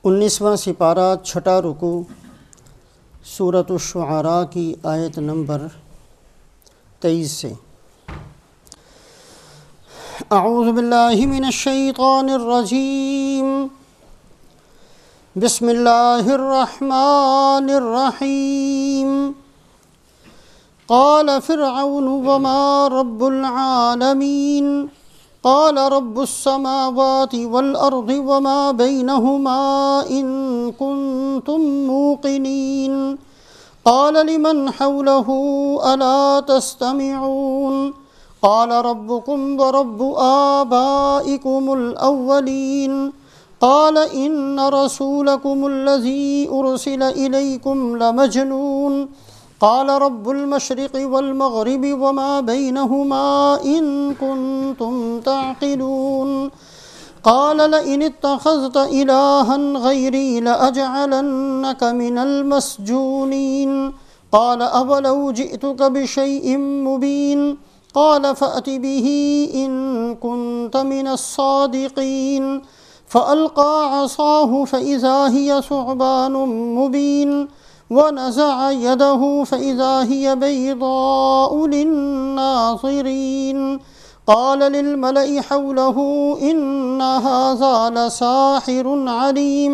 19واں سپارہ چھٹا رکوع سورۃ الشعراء کی آیت نمبر 23 سے۔ اعوذ باللہ من الشیطان الرجیم، بسم اللہ الرحمن الرحیم۔ قال فرعون وما رب العالمین قال رب السماوات والأرض وما بينهما إن كنتم موقنين قال لمن حوله ألا تستمعون قال ربكم ورب آبائكم الأولين قال إن رسولكم الذي أرسل إليكم لمجنون قال رب المشرق والمغرب وما بينهما إن كنتم تعقلون قال لئن اتخذت إلها غيري لأجعلنك من المسجونين قال أولو جئتك بشيء مبين قال فأت به إن كنت من الصادقين فألقى عصاه فإذا هي ثعبان مبين ونزع يده فإذا هي بيضاء للناظرين قال للملأ حوله إن هذا لساحر عليم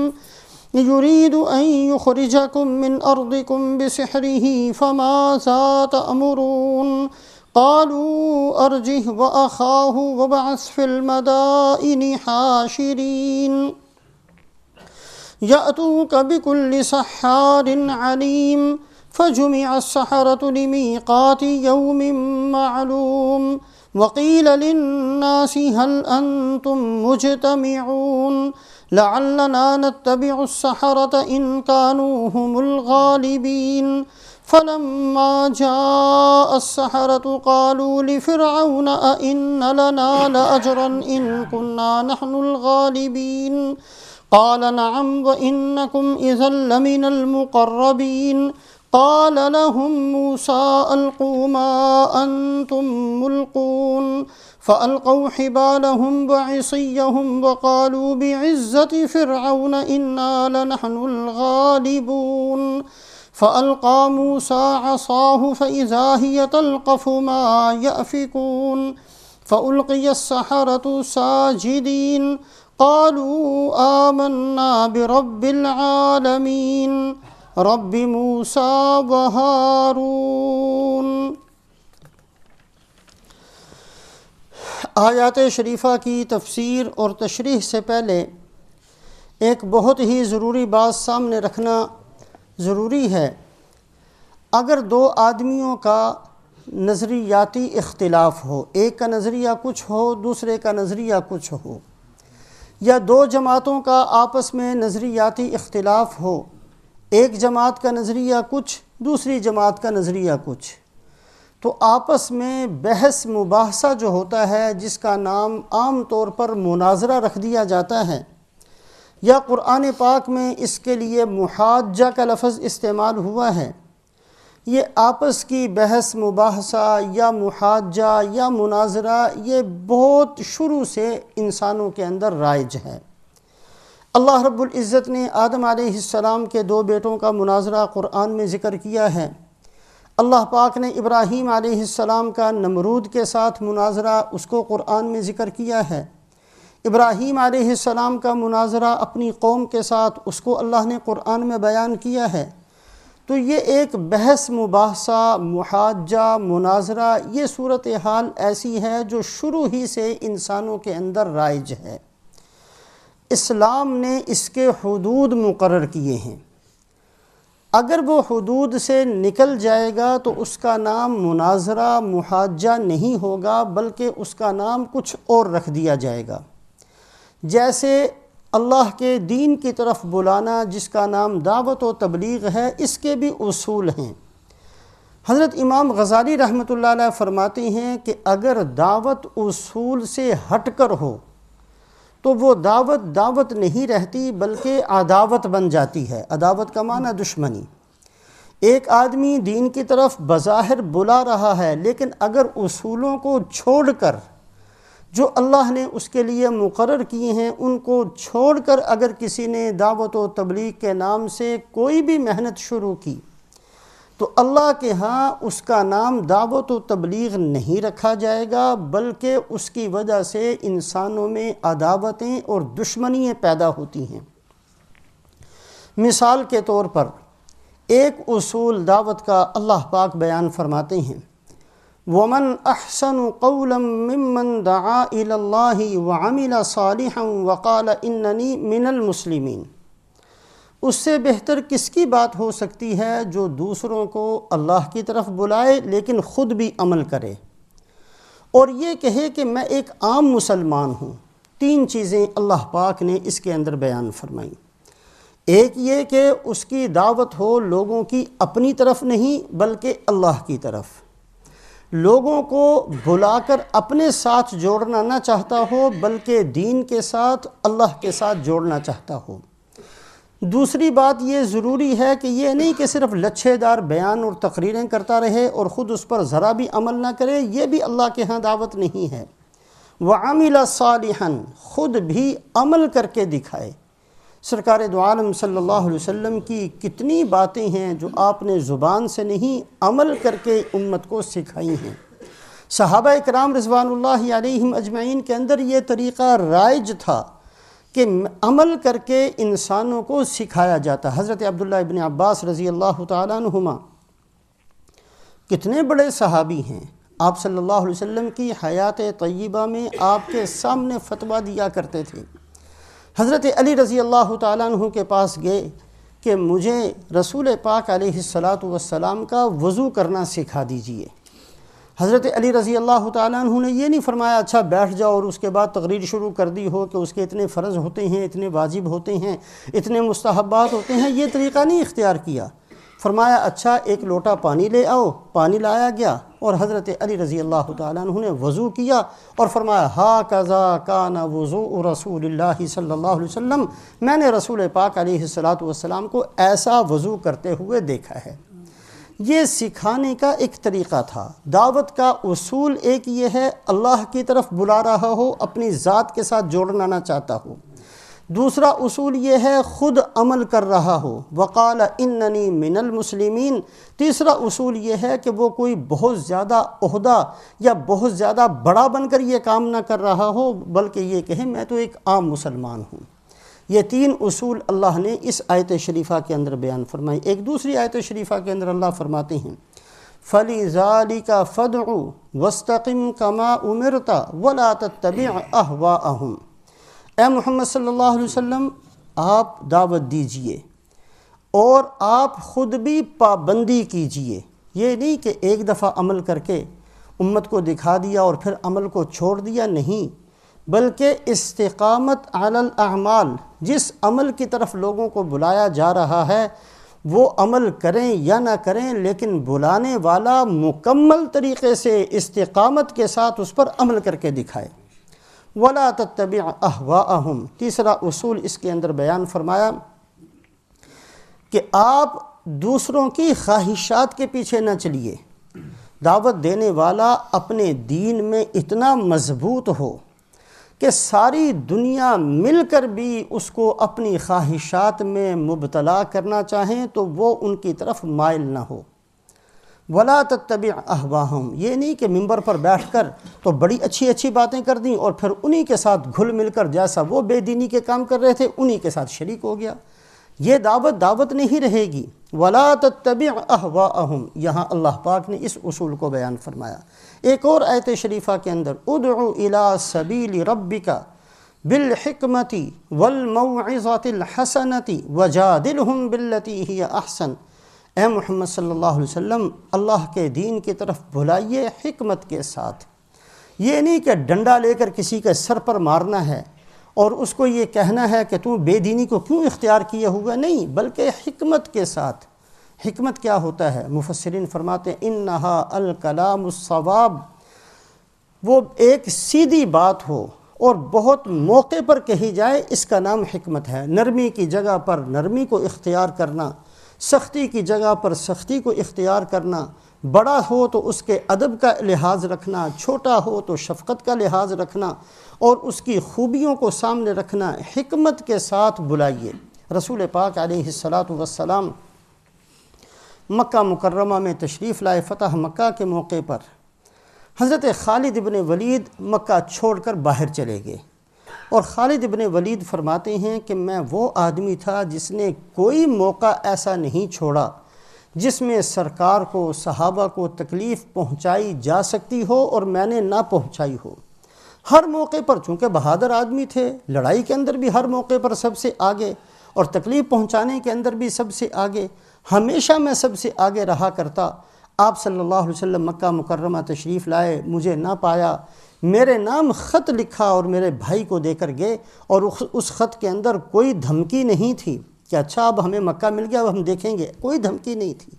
يريد أن يخرجكم من أرضكم بسحره فماذا تأمرون قالوا أرجه وأخاه وابعث في المدائن حاشرين يأتوك بكل سحار عليم فجمع السحرة لميقات يوم معلوم وقيل للناس هل أنتم مجتمعون لعلنا نتبع السحرة إن كانوا هم الغالبين فلما جاء السحرة قالوا لفرعون أئن لنا لأجرا إن كنا نحن الغالبين قال نعم وإنكم إذا لمن المقربين قال لهم موسى ألقوا ما أنتم ملقون فألقوا حبالهم وعصيهم وقالوا بعزة فرعون إنا لنحن الغالبون فألقى موسى عصاه فإذا هي تلقف ما يأفكون فألقي السحرة ساجدين قالوا آمنا برب العالمين رب موسى وہارون۔ آیات شریفہ کی تفسیر اور تشریح سے پہلے ایک بہت ہی ضروری بات سامنے رکھنا ضروری ہے۔ اگر دو آدمیوں کا نظریاتی اختلاف ہو، ایک کا نظریہ کچھ ہو دوسرے کا نظریہ کچھ ہو، یا دو جماعتوں کا آپس میں نظریاتی اختلاف ہو، ایک جماعت کا نظریہ کچھ دوسری جماعت کا نظریہ کچھ، تو آپس میں بحث مباحثہ جو ہوتا ہے جس کا نام عام طور پر مناظرہ رکھ دیا جاتا ہے، یا قرآن پاک میں اس کے لیے محاجہ کا لفظ استعمال ہوا ہے، یہ آپس کی بحث مباحثہ یا محاجہ یا مناظرہ یہ بہت شروع سے انسانوں کے اندر رائج ہے۔ اللہ رب العزت نے آدم علیہ السلام کے دو بیٹوں کا مناظرہ قرآن میں ذکر کیا ہے۔ اللہ پاک نے ابراہیم علیہ السلام کا نمرود کے ساتھ مناظرہ اس کو قرآن میں ذکر کیا ہے۔ ابراہیم علیہ السلام کا مناظرہ اپنی قوم کے ساتھ اس کو اللہ نے قرآن میں بیان کیا ہے۔ تو یہ ایک بحث مباحثہ محاجہ مناظرہ یہ صورتحال ایسی ہے جو شروع ہی سے انسانوں کے اندر رائج ہے۔ اسلام نے اس کے حدود مقرر کیے ہیں، اگر وہ حدود سے نکل جائے گا تو اس کا نام مناظرہ محاجہ نہیں ہوگا بلکہ اس کا نام کچھ اور رکھ دیا جائے گا۔ جیسے اللہ کے دین کی طرف بلانا جس کا نام دعوت و تبلیغ ہے، اس کے بھی اصول ہیں۔ حضرت امام غزالی رحمۃ اللہ علیہ فرماتے ہیں کہ اگر دعوت اصول سے ہٹ کر ہو تو وہ دعوت نہیں رہتی بلکہ عداوت بن جاتی ہے۔ عداوت کا معنی دشمنی۔ ایک آدمی دین کی طرف بظاہر بلا رہا ہے لیکن اگر اصولوں کو چھوڑ کر جو اللہ نے اس کے لیے مقرر کیے ہیں ان کو چھوڑ کر اگر کسی نے دعوت و تبلیغ کے نام سے کوئی بھی محنت شروع کی تو اللہ کے ہاں اس کا نام دعوت و تبلیغ نہیں رکھا جائے گا، بلکہ اس کی وجہ سے انسانوں میں عداوتیں اور دشمنیاں پیدا ہوتی ہیں۔ مثال کے طور پر ایک اصول دعوت کا اللہ پاک بیان فرماتے ہیں، وَمَنْ أَحْسَنُ قَوْلًا مِّمَّنْ دَعَا إِلَى اللَّهِ وَعَمِلَ صَالِحًا وَقَالَ إِنَّنِي مِنَ الْمُسْلِمِينَ۔ اس سے بہتر کس کی بات ہو سکتی ہے جو دوسروں کو اللہ کی طرف بلائے لیکن خود بھی عمل کرے اور یہ کہے کہ میں ایک عام مسلمان ہوں۔ تین چیزیں اللہ پاک نے اس کے اندر بیان فرمائیں۔ ایک یہ کہ اس کی دعوت ہو لوگوں کی اپنی طرف نہیں بلکہ اللہ کی طرف، لوگوں کو بلا کر اپنے ساتھ جوڑنا نہ چاہتا ہو بلکہ دین کے ساتھ اللہ کے ساتھ جوڑنا چاہتا ہو۔ دوسری بات یہ ضروری ہے کہ یہ نہیں کہ صرف لچھے دار بیان اور تقریریں کرتا رہے اور خود اس پر ذرا بھی عمل نہ کرے، یہ بھی اللہ کے ہاں دعوت نہیں ہے۔ وَعَمِلَ صَالِحًا، خود بھی عمل کر کے دکھائے۔ سرکار دو عالم صلی اللہ علیہ وسلم کی کتنی باتیں ہیں جو آپ نے زبان سے نہیں عمل کر کے امت کو سکھائی ہیں۔ صحابہ اکرام رضوان اللہ علیہم اجمعین کے اندر یہ طریقہ رائج تھا کہ عمل کر کے انسانوں کو سکھایا جاتا۔ حضرت عبداللہ ابن عباس رضی اللہ تعالیٰ عنہما کتنے بڑے صحابی ہیں، آپ صلی اللہ علیہ وسلم کی حیات طیبہ میں آپ کے سامنے فتویٰ دیا کرتے تھے۔ حضرت علی رضی اللہ تعالیٰ عنہ کے پاس گئے کہ مجھے رسول پاک علیہ السلام کا وضو کرنا سکھا دیجئے۔ حضرت علی رضی اللہ تعالیٰ عنہ نے یہ نہیں فرمایا اچھا بیٹھ جاؤ اور اس کے بعد تقریر شروع کر دی ہو کہ اس کے اتنے فرض ہوتے ہیں، اتنے واجب ہوتے ہیں، اتنے مستحبات ہوتے ہیں، یہ طریقہ نہیں اختیار کیا۔ فرمایا اچھا ایک لوٹا پانی لے آؤ، پانی لایا گیا اور حضرت علی رضی اللہ تعالیٰ عنہ نے وضو کیا اور فرمایا ہاکذا کان وضوء رسول اللہ صلی اللہ علیہ وسلم، میں نے رسول پاک علیہ السلام کو ایسا وضو کرتے ہوئے دیکھا ہے۔ یہ سکھانے کا ایک طریقہ تھا۔ دعوت کا اصول ایک یہ ہے اللہ کی طرف بلا رہا ہو، اپنی ذات کے ساتھ جوڑنا نہ چاہتا ہو۔ دوسرا اصول یہ ہے خود عمل کر رہا ہو، وقال اننی من المسلمین۔ تیسرا اصول یہ ہے کہ وہ کوئی بہت زیادہ عہدہ یا بہت زیادہ بڑا بن کر یہ کام نہ کر رہا ہو بلکہ یہ کہے میں تو ایک عام مسلمان ہوں۔ یہ تین اصول اللہ نے اس آیت شریفہ کے اندر بیان فرمائی۔ ایک دوسری آیت شریفہ کے اندر اللہ فرماتے ہیں فَلِذَالِكَ فَادْعُ وَاسْتَقِمْ كَمَا أُمِرْتَ وَلَا تَتَّبِعْ أَهْوَاءَهُمْ۔ اے محمد صلی اللہ علیہ وسلم آپ دعوت دیجئے اور آپ خود بھی پابندی کیجئے۔ یہ نہیں کہ ایک دفعہ عمل کر کے امت کو دکھا دیا اور پھر عمل کو چھوڑ دیا، نہیں، بلکہ استقامت علی الاعمال، جس عمل کی طرف لوگوں کو بلایا جا رہا ہے وہ عمل کریں یا نہ کریں، لیکن بلانے والا مکمل طریقے سے استقامت کے ساتھ اس پر عمل کر کے دکھائے۔ وَلَا تَتَّبِعْ أَهْوَاءَهُمْ۔ تیسرا اصول اس کے اندر بیان فرمایا کہ آپ دوسروں کی خواہشات کے پیچھے نہ چلیے۔ دعوت دینے والا اپنے دین میں اتنا مضبوط ہو کہ ساری دنیا مل کر بھی اس کو اپنی خواہشات میں مبتلا کرنا چاہیں تو وہ ان کی طرف مائل نہ ہو۔ وَلَا تَتَّبِعْ أَهْوَاءَهُمْ، یہ نہیں کہ ممبر پر بیٹھ کر تو بڑی اچھی اچھی باتیں کر دیں اور پھر انہی کے ساتھ گھل مل کر جیسا وہ بے دینی کے کام کر رہے تھے انہی کے ساتھ شریک ہو گیا۔ یہ دعوت نہیں رہے گی۔ وَلَا تَتَّبِعْ أَهْوَاءَهُمْ، یہاں اللہ پاک نے اس اصول کو بیان فرمایا۔ ایک اور آیت شریفہ کے اندر ادعو الی سبیل ربک بالحکمۃ والموعظۃ الحسنۃ وجادلہم باللتی ہی احسن۔ اے محمد صلی اللہ علیہ وسلم اللہ کے دین کی طرف بلائیے حکمت کے ساتھ۔ یہ نہیں کہ ڈنڈا لے کر کسی کے سر پر مارنا ہے اور اس کو یہ کہنا ہے کہ تو بے دینی کو کیوں اختیار کیا ہوگا، نہیں، بلکہ حکمت کے ساتھ۔ حکمت کیا ہوتا ہے؟ مفسرین فرماتے ہیں انہا الکلام الصواب، وہ ایک سیدھی بات ہو اور بہت موقع پر کہی جائے، اس کا نام حکمت ہے۔ نرمی کی جگہ پر نرمی کو اختیار کرنا، سختی کی جگہ پر سختی کو اختیار کرنا، بڑا ہو تو اس کے ادب کا لحاظ رکھنا، چھوٹا ہو تو شفقت کا لحاظ رکھنا اور اس کی خوبیوں کو سامنے رکھنا، حکمت کے ساتھ بلائیے۔ رسول پاک علیہ السلام مکہ مکرمہ میں تشریف لائے۔ فتح مکہ کے موقع پر حضرت خالد ابن ولید مکہ چھوڑ کر باہر چلے گئے، اور خالد ابن ولید فرماتے ہیں کہ میں وہ آدمی تھا جس نے کوئی موقع ایسا نہیں چھوڑا جس میں سرکار کو، صحابہ کو تکلیف پہنچائی جا سکتی ہو اور میں نے نہ پہنچائی ہو۔ ہر موقع پر، چونکہ بہادر آدمی تھے، لڑائی کے اندر بھی ہر موقع پر سب سے آگے اور تکلیف پہنچانے کے اندر بھی سب سے آگے، ہمیشہ میں سب سے آگے رہا کرتا۔ آپ صلی اللہ علیہ وسلم مکہ مکرمہ تشریف لائے، مجھے نہ پایا، میرے نام خط لکھا اور میرے بھائی کو دے کر گئے، اور اس خط کے اندر کوئی دھمکی نہیں تھی کہ اچھا اب ہمیں مکہ مل گیا اب ہم دیکھیں گے، کوئی دھمکی نہیں تھی،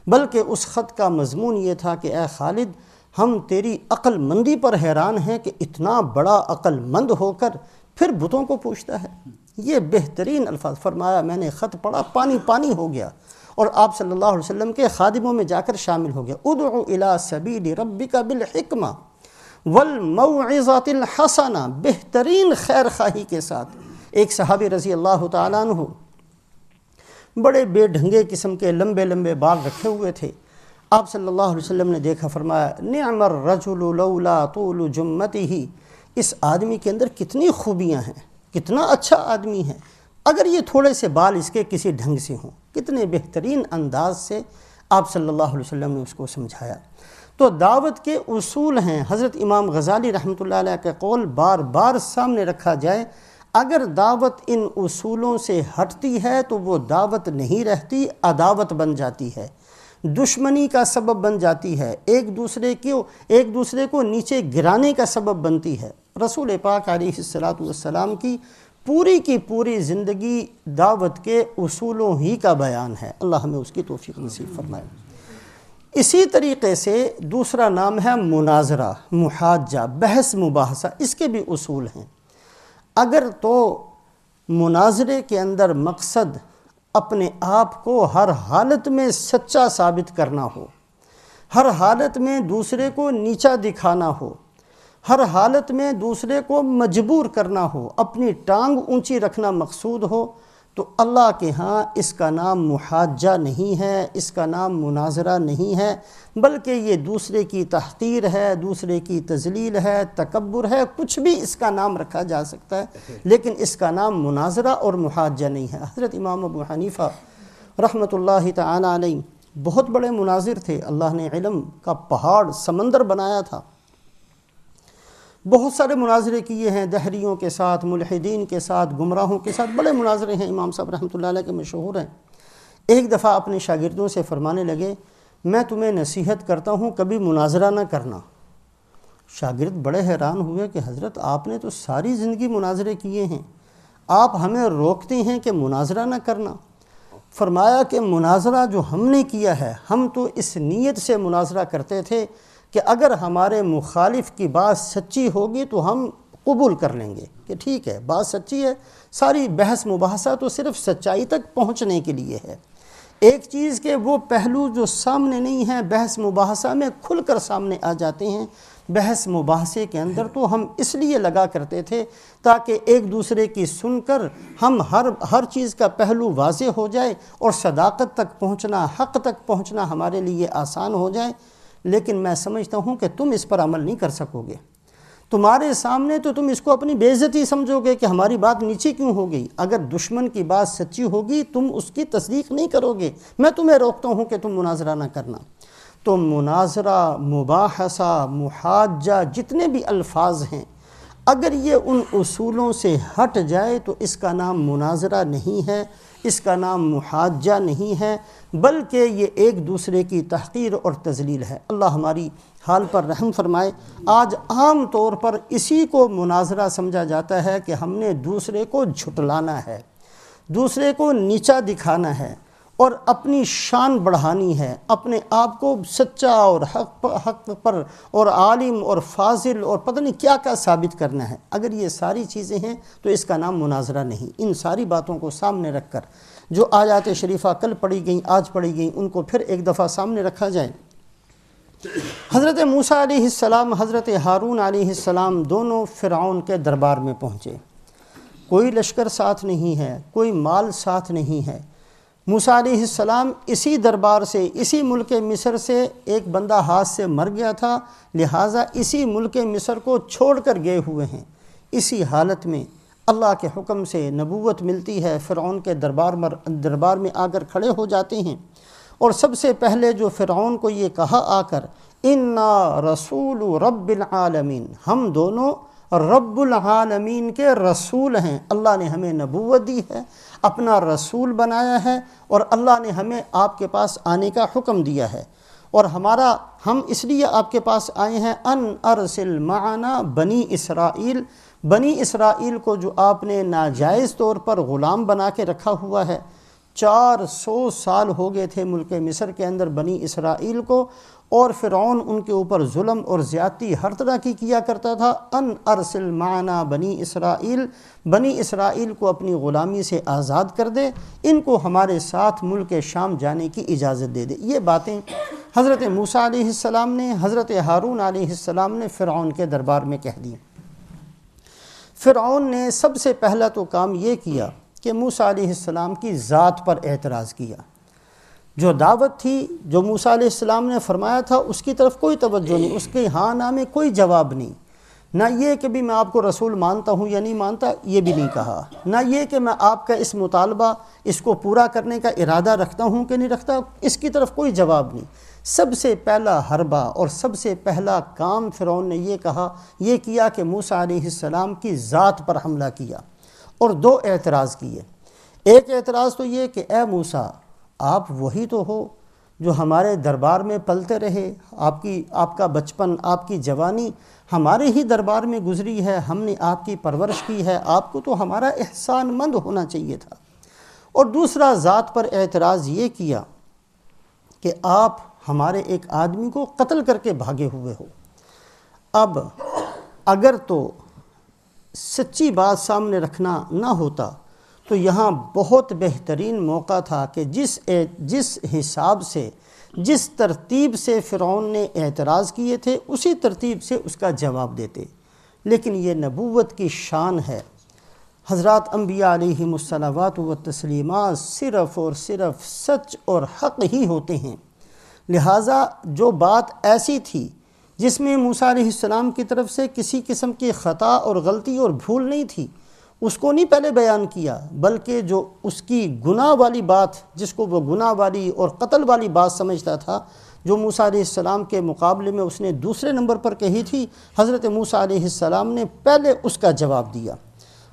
بلکہ اس خط کا مضمون یہ تھا کہ اے خالد، ہم تیری عقل مندی پر حیران ہیں کہ اتنا بڑا عقل مند ہو کر پھر بتوں کو پوچھتا ہے۔ یہ بہترین الفاظ فرمایا، میں نے خط پڑھا، پانی پانی ہو گیا، اور آپ صلی اللہ علیہ وسلم کے خادموں میں جا کر شامل ہو گیا۔ ادعو الی سبیل ربک بالحکمہ والموعظۃ الحسنہ، بہترین خیر خواہی کے ساتھ۔ ایک صحابی رضی اللہ تعالیٰ عنہ بڑے بے ڈھنگے قسم کے لمبے لمبے بال رکھے ہوئے تھے، آپ صلی اللہ علیہ وسلم نے دیکھا، فرمایا نعم الرجل لولا طول جمتہ، اس آدمی کے اندر کتنی خوبیاں ہیں، کتنا اچھا آدمی ہے اگر یہ تھوڑے سے بال اس کے کسی ڈھنگ سے ہوں۔ کتنے بہترین انداز سے آپ صلی اللہ علیہ وسلم نے اس کو سمجھایا۔ تو دعوت کے اصول ہیں، حضرت امام غزالی رحمۃ اللہ علیہ کا قول بار بار سامنے رکھا جائے، اگر دعوت ان اصولوں سے ہٹتی ہے تو وہ دعوت نہیں رہتی، عداوت بن جاتی ہے، دشمنی کا سبب بن جاتی ہے، ایک دوسرے کو نیچے گرانے کا سبب بنتی ہے۔ رسول پاک علیہ السلام کی پوری زندگی دعوت کے اصولوں ہی کا بیان ہے، اللہ ہمیں اس کی توفیق نصیب فرمائے۔ اسی طریقے سے دوسرا نام ہے مناظرہ، محاجہ، بحث مباحثہ، اس کے بھی اصول ہیں۔ اگر تو مناظرے کے اندر مقصد اپنے آپ کو ہر حالت میں سچا ثابت کرنا ہو، ہر حالت میں دوسرے کو نیچا دکھانا ہو، ہر حالت میں دوسرے کو مجبور کرنا ہو، اپنی ٹانگ اونچی رکھنا مقصود ہو، تو اللہ کے ہاں اس کا نام محاجہ نہیں ہے، اس کا نام مناظرہ نہیں ہے، بلکہ یہ دوسرے کی تحقیر ہے، دوسرے کی تذلیل ہے، تکبر ہے، کچھ بھی اس کا نام رکھا جا سکتا ہے، لیکن اس کا نام مناظرہ اور محاجہ نہیں ہے۔ حضرت امام ابو حنیفہ رحمۃ اللہ تعالی علیہ بہت بڑے مناظر تھے، اللہ نے علم کا پہاڑ سمندر بنایا تھا، بہت سارے مناظرے کیے ہیں، دہریوں کے ساتھ، ملحدین کے ساتھ، گمراہوں کے ساتھ، بڑے مناظرے ہیں، امام صاحب رحمۃ اللہ علیہ کے مشہور ہیں۔ ایک دفعہ اپنے شاگردوں سے فرمانے لگے، میں تمہیں نصیحت کرتا ہوں کبھی مناظرہ نہ کرنا۔ شاگرد بڑے حیران ہوئے کہ حضرت آپ نے تو ساری زندگی مناظرے کیے ہیں، آپ ہمیں روکتے ہیں کہ مناظرہ نہ کرنا۔ فرمایا کہ مناظرہ جو ہم نے کیا ہے، ہم تو اس نیت سے مناظرہ کرتے تھے کہ اگر ہمارے مخالف کی بات سچی ہوگی تو ہم قبول کر لیں گے کہ ٹھیک ہے بات سچی ہے، ساری بحث مباحثہ تو صرف سچائی تک پہنچنے کے لیے ہے۔ ایک چیز کے وہ پہلو جو سامنے نہیں ہیں بحث مباحثہ میں کھل کر سامنے آ جاتے ہیں۔ بحث مباحثے کے اندر تو ہم اس لیے لگا کرتے تھے تاکہ ایک دوسرے کی سن کر ہم ہر چیز کا پہلو واضح ہو جائے اور صداقت تک پہنچنا، حق تک پہنچنا ہمارے لیے آسان ہو جائے، لیکن میں سمجھتا ہوں کہ تم اس پر عمل نہیں کر سکو گے۔ تمہارے سامنے تو تم اس کو اپنی بے عزتی سمجھو گے کہ ہماری بات نیچی کیوں ہو گئی۔ اگر دشمن کی بات سچی ہوگی تم اس کی تصدیق نہیں کرو گے۔ میں تمہیں روکتا ہوں کہ تم مناظرہ نہ کرنا۔ تو مناظرہ، مباحثہ، محاجہ، جتنے بھی الفاظ ہیں، اگر یہ ان اصولوں سے ہٹ جائے تو اس کا نام مناظرہ نہیں ہے، اس کا نام محاجہ نہیں ہے، بلکہ یہ ایک دوسرے کی تحقیر اور تذلیل ہے۔ اللہ ہماری حال پر رحم فرمائے۔ آج عام طور پر اسی کو مناظرہ سمجھا جاتا ہے کہ ہم نے دوسرے کو جھٹلانا ہے، دوسرے کو نیچا دکھانا ہے اور اپنی شان بڑھانی ہے، اپنے آپ کو سچا اور حق پر اور عالم اور فاضل اور پتہ نہیں کیا کیا ثابت کرنا ہے۔ اگر یہ ساری چیزیں ہیں تو اس کا نام مناظرہ نہیں۔ ان ساری باتوں کو سامنے رکھ کر جو آیات شریفہ کل پڑھی گئیں، آج پڑھی گئیں، ان کو پھر ایک دفعہ سامنے رکھا جائے حضرت موسیٰ علیہ السلام، حضرت ہارون علیہ السلام دونوں فرعون کے دربار میں پہنچے۔ کوئی لشکر ساتھ نہیں ہے، کوئی مال ساتھ نہیں ہے۔ موسیٰ علیہ السلام اسی دربار سے، اسی ملک مصر سے ایک بندہ ہاتھ سے مر گیا تھا، لہٰذا اسی ملک مصر کو چھوڑ کر گئے ہوئے ہیں۔ اسی حالت میں اللہ کے حکم سے نبوت ملتی ہے، فرعون کے دربار میں آ کر کھڑے ہو جاتے ہیں، اور سب سے پہلے جو فرعون کو یہ کہا آ کر، اِنَّا رَسُولُ رَبِّ الْعَالَمِينَ، ہم دونوں رب العالمین کے رسول ہیں، اللہ نے ہمیں نبوت دی ہے، اپنا رسول بنایا ہے، اور اللہ نے ہمیں آپ کے پاس آنے کا حکم دیا ہے، اور ہم اس لیے آپ کے پاس آئے ہیں، ان ارسل معنا بنی اسرائیل، بنی اسرائیل کو جو آپ نے ناجائز طور پر غلام بنا کے رکھا ہوا ہے، 400 سال ہو گئے تھے ملک مصر کے اندر بنی اسرائیل کو، اور فرعون ان کے اوپر ظلم اور زیادتی ہر طرح کی کیا کرتا تھا۔ ان ارسل معنا بنی اسرائیل، بنی اسرائیل کو اپنی غلامی سے آزاد کر دے، ان کو ہمارے ساتھ ملک شام جانے کی اجازت دے دے۔ یہ باتیں حضرت موسیٰ علیہ السلام نے، حضرت ہارون علیہ السلام نے فرعون کے دربار میں کہہ دی۔ فرعون نے سب سے پہلا تو کام یہ کیا کہ موسیٰ علیہ السلام کی ذات پر اعتراض کیا۔ جو دعوت تھی، جو موسیٰ علیہ السلام نے فرمایا تھا، اس کی طرف کوئی توجہ نہیں، اس کے ہاں نہ میں کوئی جواب نہیں، نہ یہ کہ بھی میں آپ کو رسول مانتا ہوں یا نہیں مانتا، یہ بھی نہیں کہا، نہ یہ کہ میں آپ کا اس مطالبہ، اس کو پورا کرنے کا ارادہ رکھتا ہوں کہ نہیں رکھتا، اس کی طرف کوئی جواب نہیں۔ سب سے پہلا حربہ اور سب سے پہلا کام فرعون نے یہ کیا کہ موسیٰ علیہ السلام کی ذات پر حملہ کیا، اور 2 اعتراض کیے۔ ایک اعتراض تو یہ کہ اے موسیٰ، آپ وہی تو ہو جو ہمارے دربار میں پلتے رہے، آپ کا بچپن، آپ کی جوانی ہمارے ہی دربار میں گزری ہے، ہم نے آپ کی پرورش کی ہے، آپ کو تو ہمارا احسان مند ہونا چاہیے تھا۔ اور دوسرا ذات پر اعتراض یہ کیا کہ آپ ہمارے ایک آدمی کو قتل کر کے بھاگے ہوئے ہو۔ اب اگر تو سچی بات سامنے رکھنا نہ ہوتا تو یہاں بہت بہترین موقع تھا کہ جس حساب سے، جس ترتیب سے فرعون نے اعتراض کیے تھے، اسی ترتیب سے اس کا جواب دیتے، لیکن یہ نبوت کی شان ہے۔ حضرات انبیاء علیہم الصلوات والتسلیمات صرف اور صرف سچ اور حق ہی ہوتے ہیں، لہٰذا جو بات ایسی تھی جس میں موسیٰ علیہ السلام کی طرف سے کسی قسم کی خطا اور غلطی اور بھول نہیں تھی، اس کو نہیں پہلے بیان کیا، بلکہ جو اس کی گناہ والی بات، جس کو وہ گناہ والی اور قتل والی بات سمجھتا تھا، جو موسیٰ علیہ السلام کے مقابلے میں اس نے دوسرے نمبر پر کہی تھی، حضرت موسیٰ علیہ السلام نے پہلے اس کا جواب دیا۔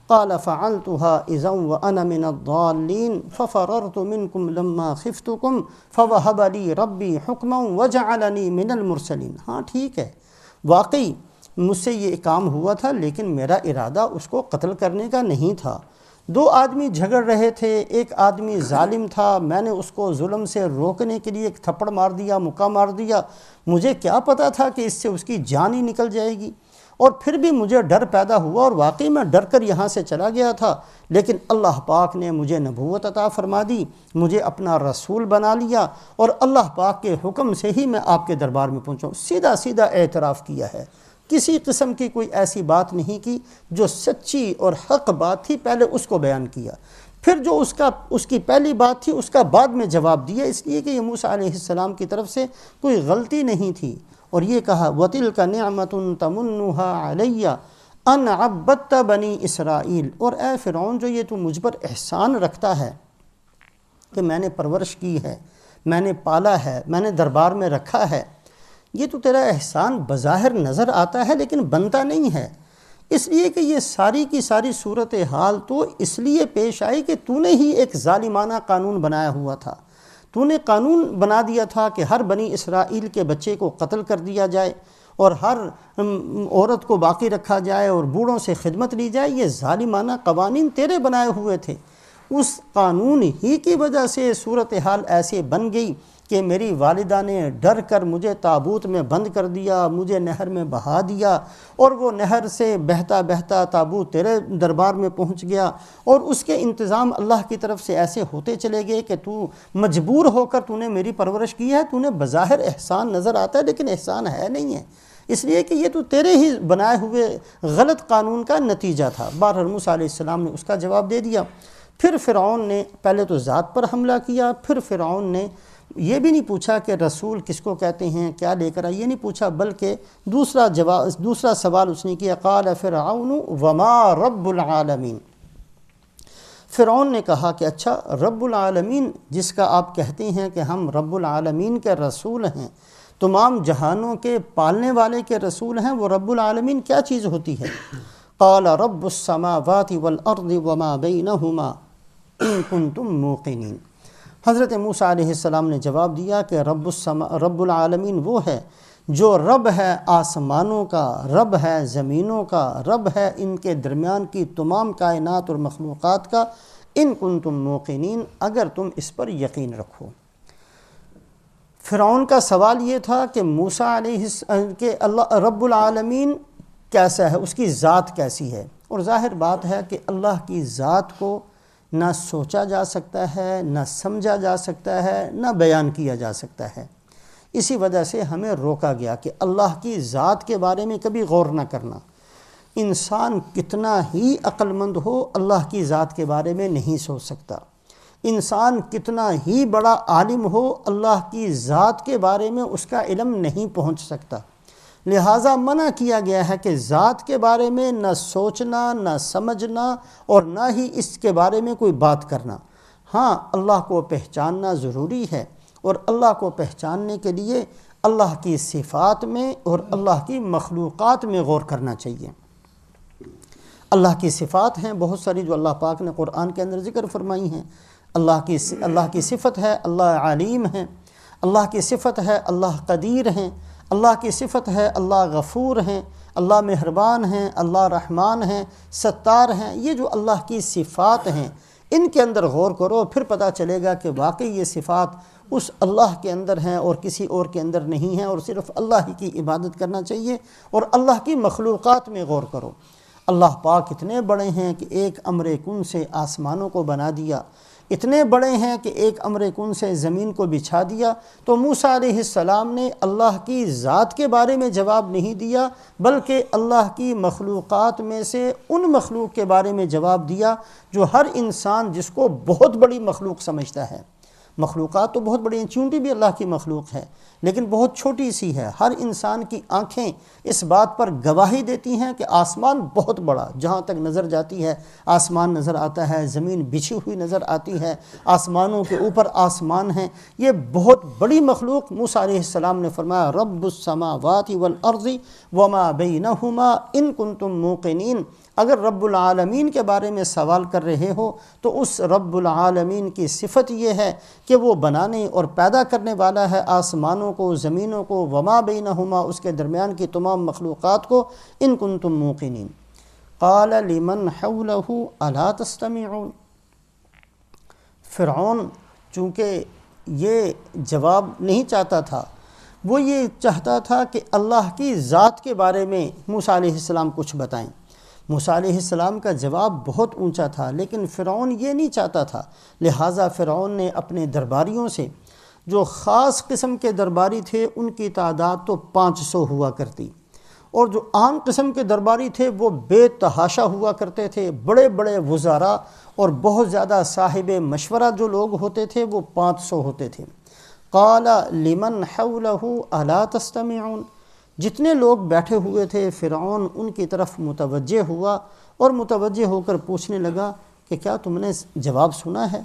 قال فعلتها اذا وانا من الضالين ففررت منكم لما خفتكم فوهب لي ربي حكما وجعلني من المرسلين۔ ہاں ٹھیک ہے، واقعی مجھ سے یہ کام ہوا تھا، لیکن میرا ارادہ اس کو قتل کرنے کا نہیں تھا۔ 2 آدمی جھگڑ رہے تھے، ایک آدمی ظالم تھا، میں نے اس کو ظلم سے روکنے کے لیے ایک تھپڑ مار دیا، مکہ مار دیا، مجھے کیا پتا تھا کہ اس سے اس کی جان ہی نکل جائے گی، اور پھر بھی مجھے ڈر پیدا ہوا، اور واقعی میں ڈر کر یہاں سے چلا گیا تھا، لیکن اللہ پاک نے مجھے نبوت عطا فرما دی، مجھے اپنا رسول بنا لیا، اور اللہ پاک کے حکم سے ہی میں آپ کے دربار میں پہنچا ہوں۔ سیدھا سیدھا اعتراف کیا ہے، کسی قسم کی کوئی ایسی بات نہیں کی، جو سچی اور حق بات تھی پہلے اس کو بیان کیا، پھر جو اس کی پہلی بات تھی اس کا بعد میں جواب دیا، اس لیے کہ یہ موسیٰ علیہ السلام کی طرف سے کوئی غلطی نہیں تھی۔ اور یہ کہا وَتِلْكَ نِعْمَةٌ تَمُنُّهَا عَلَيَّ أَنْ عَبَّدْتَ بَنِي اسرائیل، اور اے فرعون، جو یہ تو مجھ پر احسان رکھتا ہے کہ میں نے پرورش کی ہے، میں نے پالا ہے، میں نے دربار میں رکھا ہے، یہ تو تیرا احسان بظاہر نظر آتا ہے لیکن بنتا نہیں ہے، اس لیے کہ یہ ساری کی ساری صورتحال تو اس لیے پیش آئی کہ تو نے ہی ایک ظالمانہ قانون بنایا ہوا تھا، تو نے قانون بنا دیا تھا کہ ہر بنی اسرائیل کے بچے کو قتل کر دیا جائے، اور ہر عورت کو باقی رکھا جائے، اور بوڑھوں سے خدمت لی جائے۔ یہ ظالمانہ قوانین تیرے بنائے ہوئے تھے، اس قانون ہی کی وجہ سے صورتحال ایسے بن گئی کہ میری والدہ نے ڈر کر مجھے تابوت میں بند کر دیا، مجھے نہر میں بہا دیا، اور وہ نہر سے بہتا بہتا تابوت تیرے دربار میں پہنچ گیا، اور اس کے انتظام اللہ کی طرف سے ایسے ہوتے چلے گئے کہ تو مجبور ہو کر تو نے میری پرورش کی ہے، تو نے بظاہر احسان نظر آتا ہے لیکن احسان ہے نہیں ہے، اس لیے کہ یہ تو تیرے ہی بنائے ہوئے غلط قانون کا نتیجہ تھا۔ بہرحال موسیٰ علیہ السلام نے اس کا جواب دے دیا۔ پھر فرعون نے پہلے تو ذات پر حملہ کیا، پھر فرعون نے یہ بھی نہیں پوچھا کہ رسول کس کو کہتے ہیں، کیا لے کر آئے، یہ نہیں پوچھا، بلکہ دوسرا سوال اس نے کیا، قال فرعون وما رب العالمین۔ فرعون نے کہا کہ اچھا رب العالمین جس کا آپ کہتے ہیں کہ ہم رب العالمین کے رسول ہیں، تمام جہانوں کے پالنے والے کے رسول ہیں، وہ رب العالمین کیا چیز ہوتی ہے؟ قال رب السماوات والارض وما بینہما ان کنتم موقنین۔ حضرت موسیٰ علیہ السلام نے جواب دیا کہ رب العالمین وہ ہے جو رب ہے آسمانوں کا، رب ہے زمینوں کا، رب ہے ان کے درمیان کی تمام کائنات اور مخلوقات کا، ان کنتم موقنین، اگر تم اس پر یقین رکھو۔ فرعون کا سوال یہ تھا کہ موسیٰ کہ اللہ رب العالمین کیسا ہے، اس کی ذات کیسی ہے، اور ظاہر بات ہے کہ اللہ کی ذات کو نہ سوچا جا سکتا ہے، نہ سمجھا جا سکتا ہے، نہ بیان کیا جا سکتا ہے۔ اسی وجہ سے ہمیں روکا گیا کہ اللہ کی ذات کے بارے میں کبھی غور نہ کرنا۔ انسان کتنا ہی عقل مند ہو اللہ کی ذات کے بارے میں نہیں سوچ سکتا، انسان کتنا ہی بڑا عالم ہو اللہ کی ذات کے بارے میں اس کا علم نہیں پہنچ سکتا، لہٰذا منع کیا گیا ہے کہ ذات کے بارے میں نہ سوچنا، نہ سمجھنا، اور نہ ہی اس کے بارے میں کوئی بات کرنا۔ ہاں اللہ کو پہچاننا ضروری ہے، اور اللہ کو پہچاننے کے لیے اللہ کی صفات میں اور اللہ کی مخلوقات میں غور کرنا چاہیے۔ اللہ کی صفات ہیں بہت ساری جو اللہ پاک نے قرآن کے اندر ذکر فرمائی ہیں۔ اللہ کی صفت ہے اللہ علیم ہے، اللہ کی صفت ہے اللہ قدیر ہیں، اللہ کی صفت ہے اللہ غفور ہیں، اللہ مہربان ہیں، اللہ رحمان ہیں، ستار ہیں۔ یہ جو اللہ کی صفات ہیں ان کے اندر غور کرو، پھر پتہ چلے گا کہ واقعی یہ صفات اس اللہ کے اندر ہیں اور کسی اور کے اندر نہیں ہیں، اور صرف اللہ ہی کی عبادت کرنا چاہیے، اور اللہ کی مخلوقات میں غور کرو۔ اللہ پاک اتنے بڑے ہیں کہ ایک امر کن سے آسمانوں کو بنا دیا، اتنے بڑے ہیں کہ ایک امر کن سے زمین کو بچھا دیا۔ تو موسیٰ علیہ السلام نے اللہ کی ذات کے بارے میں جواب نہیں دیا، بلکہ اللہ کی مخلوقات میں سے ان مخلوق کے بارے میں جواب دیا جو ہر انسان جس کو بہت بڑی مخلوق سمجھتا ہے۔ مخلوقات تو بہت بڑی ہیں، چونٹی بھی اللہ کی مخلوق ہے لیکن بہت چھوٹی سی ہے۔ ہر انسان کی آنکھیں اس بات پر گواہی دیتی ہیں کہ آسمان بہت بڑا، جہاں تک نظر جاتی ہے آسمان نظر آتا ہے، زمین بچھی ہوئی نظر آتی ہے، آسمانوں کے اوپر آسمان ہیں، یہ بہت بڑی مخلوق۔ موسیٰ علیہ السلام نے فرمایا رب السماوات والارض وما بینہما ان کنتم موقنین۔ اگر رب العالمین کے بارے میں سوال کر رہے ہو تو اس رب العالمین کی صفت یہ ہے کہ وہ بنانے اور پیدا کرنے والا ہے آسمانوں کو، زمینوں کو، وما بینہما اس کے درمیان کی تمام مخلوقات کو، ان کنتم موقنین۔ قال لمن حولہ الا تستمعون۔ فرعون چونکہ یہ جواب نہیں چاہتا تھا، وہ یہ چاہتا تھا کہ اللہ کی ذات کے بارے میں موسیٰ علیہ السلام کچھ بتائیں۔ موسیٰ علیہ السلام کا جواب بہت اونچا تھا، لیکن فرعون یہ نہیں چاہتا تھا، لہٰذا فرعون نے اپنے درباریوں سے، جو خاص قسم کے درباری تھے ان کی تعداد تو 500 ہوا کرتی، اور جو عام قسم کے درباری تھے وہ بے تحاشا ہوا کرتے تھے، بڑے بڑے وزراء اور بہت زیادہ صاحب مشورہ جو لوگ ہوتے تھے وہ 500 ہوتے تھے۔ قال لمن حولہ الا تستمعون۔ جتنے لوگ بیٹھے ہوئے تھے فرعون ان کی طرف متوجہ ہوا اور متوجہ ہو کر پوچھنے لگا کہ کیا تم نے جواب سنا ہے؟